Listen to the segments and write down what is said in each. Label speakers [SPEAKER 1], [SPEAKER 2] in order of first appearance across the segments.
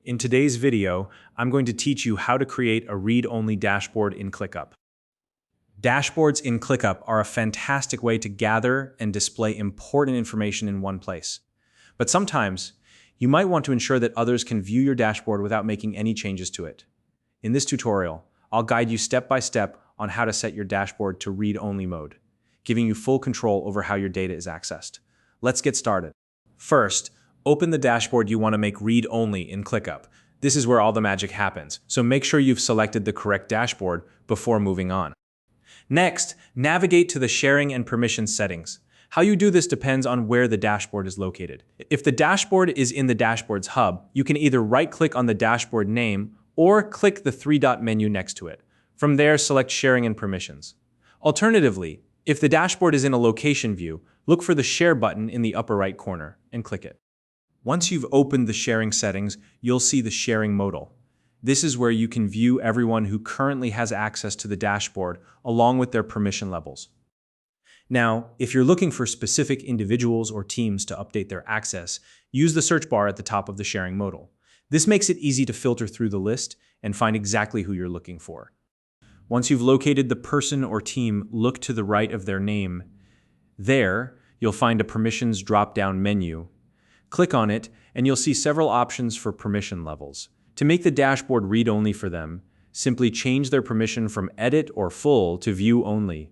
[SPEAKER 1] In today's video, I'm going to teach you how to create a read-only dashboard in ClickUp. Dashboards in ClickUp are a fantastic way to gather and display important information in one place. But sometimes, you might want to ensure that others can view your dashboard without making any changes to it. In this tutorial, I'll guide you step by step on how to set your dashboard to read-only mode, giving you full control over how your data is accessed. Let's get started. First, open the dashboard you want to make read-only in ClickUp. This is where all the magic happens, so make sure you've selected the correct dashboard before moving on. Next, navigate to the sharing and permissions settings. How you do this depends on where the dashboard is located. If the dashboard is in the dashboard's hub, you can either right-click on the dashboard name or click the three-dot menu next to it. From there, select sharing and permissions. Alternatively, if the dashboard is in a location view, look for the share button in the upper right corner and click it. Once you've opened the sharing settings, you'll see the sharing modal. This is where you can view everyone who currently has access to the dashboard along with their permission levels. Now, if you're looking for specific individuals or teams to update their access, use the search bar at the top of the sharing modal. This makes it easy to filter through the list and find exactly who you're looking for. Once you've located the person or team, look to the right of their name. There, you'll find a permissions drop-down menu. Click on it, and you'll see several options for permission levels. To make the dashboard read-only for them, simply change their permission from edit or full to view only.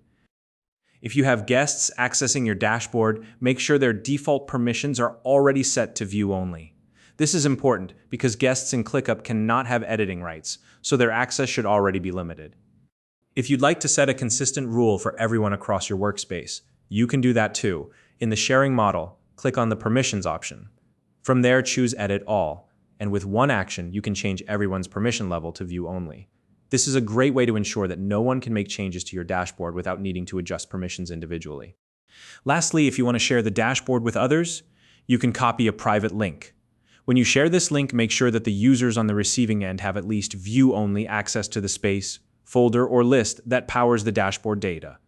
[SPEAKER 1] If you have guests accessing your dashboard, make sure their default permissions are already set to view only. This is important because guests in ClickUp cannot have editing rights, so their access should already be limited. If you'd like to set a consistent rule for everyone across your workspace, you can do that too. In the sharing model, click on the Permissions option. From there, choose Edit All, and with one action, you can change everyone's permission level to View Only. This is a great way to ensure that no one can make changes to your dashboard without needing to adjust permissions individually. Lastly, if you want to share the dashboard with others, you can copy a private link. When you share this link, make sure that the users on the receiving end have at least view-only access to the space, folder, or list that powers the dashboard data.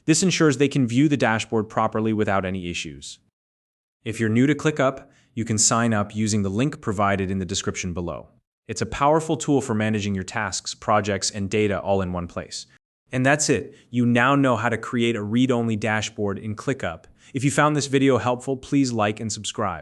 [SPEAKER 1] This ensures they can view the dashboard properly without any issues. If you're new to ClickUp, you can sign up using the link provided in the description below. It's a powerful tool for managing your tasks, projects, and data all in one place. And that's it. You now know how to create a read-only dashboard in ClickUp. If you found this video helpful, please like and subscribe.